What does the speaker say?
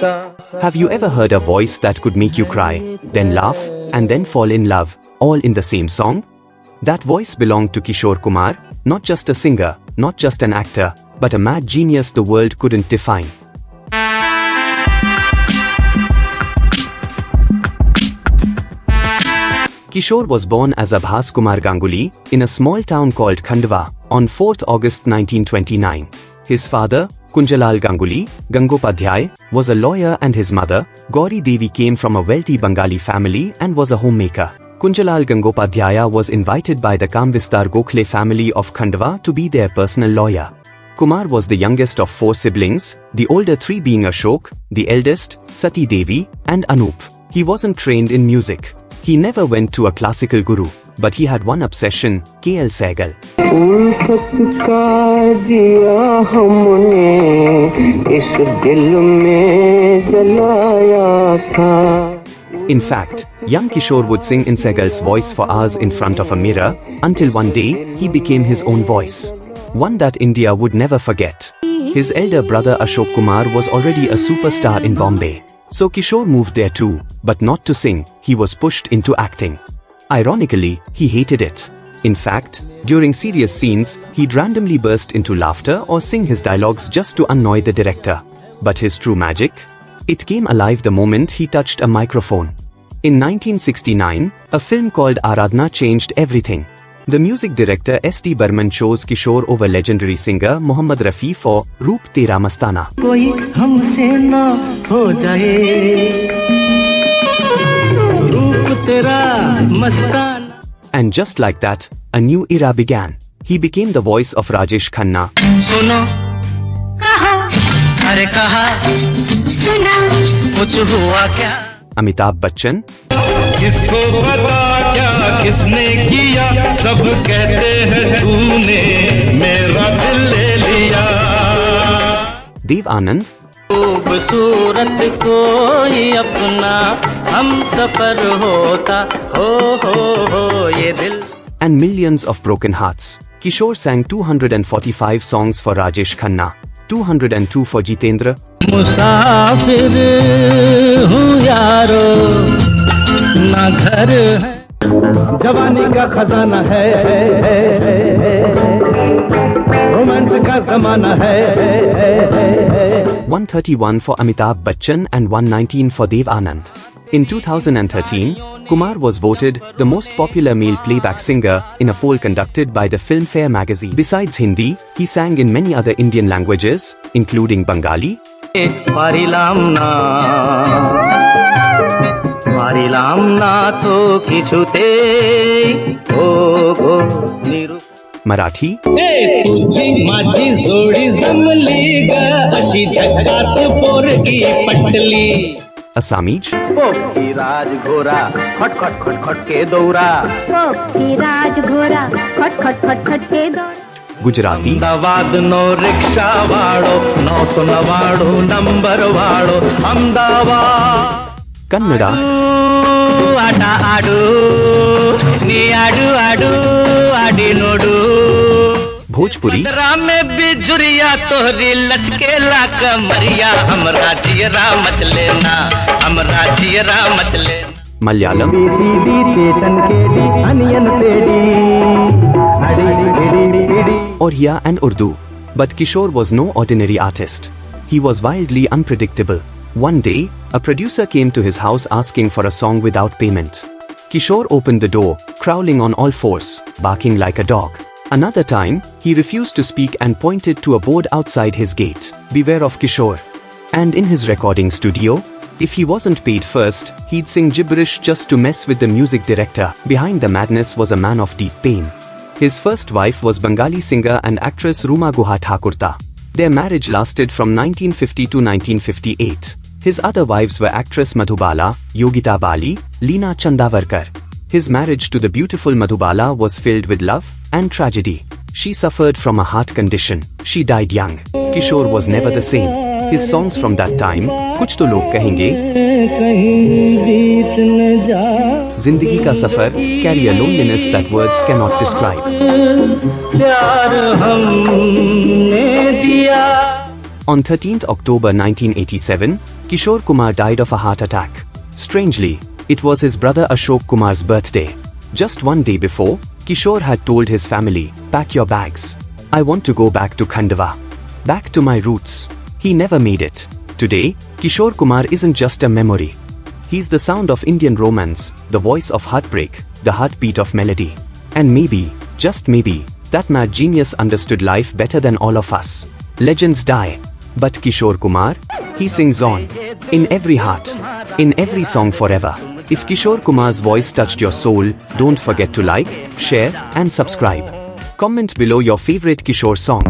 Have you ever heard a voice that could make you cry, then laugh, and then fall in love, all in the same song? That voice belonged to Kishore Kumar, not just a singer, not just an actor, but a mad genius the world couldn't define. Kishore was born as Abhas Kumar Ganguly in a small town called Khandwa on 4th August 1929. His father, Kunjalal Ganguly, Gangopadhyay, was a lawyer and his mother, Gauri Devi, came from a wealthy Bengali family and was a homemaker. Kunjalal Gangopadhyaya was invited by the Kamvistar Gokhale family of Khandwa to be their personal lawyer. Kumar was the youngest of 4 siblings, the older 3 being Ashok, the eldest, Sati Devi, and Anup. He wasn't trained in music. He never went to a classical guru, but he had one obsession, KL Sehgal. In fact, young Kishore would sing in Sehgal's voice for hours in front of a mirror, until one day, he became his own voice. One that India would never forget. His elder brother Ashok Kumar was already a superstar in Bombay. So Kishore moved there too, but not to sing, he was pushed into acting. Ironically, he hated it. In fact, during serious scenes, he'd randomly burst into laughter or sing his dialogues just to annoy the director. But his true magic? It came alive the moment he touched a microphone. In 1969, a film called Aradhna changed everything. The music director S.D. Burman chose Kishore over legendary singer Mohammad Rafi for Roop Tera Mastana. And just like that, a new era began. He became the voice of Rajesh Khanna, Amitabh Bachchan, किसने किया सब कहते हैं तूने मेरा दिल ले लिया Dev Anand, खूबसूरत कोई अपना हम सफर होता हो ये दिल. And millions of broken hearts. Kishore sang 245 songs for Rajesh Khanna, 202 for Jitendra. मुसाफिर हूँ यारो ना घर है जवानी का खजाना है रोमांस का ज़माना है 131 for Amitabh Bachchan and 119 for Dev Anand. In 2013, Kumar was voted the most popular male playback singer in a poll conducted by the Filmfare magazine. Besides Hindi, he sang in many other Indian languages, including Bengali, Marathi, Assamese, Gujarati, Kannada, Bhojpuri, Malayalam, Oriya and Urdu. But Kishore was no ordinary artist. He was wildly unpredictable. One day, a producer came to his house asking for a song without payment. Kishore opened the door, crawling on all fours, barking like a dog. Another time, he refused to speak and pointed to a board outside his gate. Beware of Kishore. And in his recording studio, if he wasn't paid first, he'd sing gibberish just to mess with the music director. Behind the madness was a man of deep pain. His first wife was Bengali singer and actress Ruma Guha Thakurta. Their marriage lasted from 1950 to 1958. His other wives were actress Madhubala, Yogita Bali, Leena Chandavarkar. His marriage to the beautiful Madhubala was filled with love and tragedy. She suffered from a heart condition. She died young. Kishore was never the same. His songs from that time, Kuch To Log Kahenge, Zindagi Ka Safar, carry a loneliness that words cannot describe. On 13th October 1987, Kishore Kumar died of a heart attack. Strangely, it was his brother Ashok Kumar's birthday. Just one day before, Kishore had told his family, "Pack your bags. I want to go back to Khandwa. Back to my roots." He never made it. Today, Kishore Kumar isn't just a memory. He's the sound of Indian romance, the voice of heartbreak, the heartbeat of melody. And maybe, just maybe, that mad genius understood life better than all of us. Legends die. But Kishore Kumar? He sings on. In every heart. In every song forever. If Kishore Kumar's voice touched your soul, don't forget to like, share, and subscribe. Comment below your favorite Kishore song.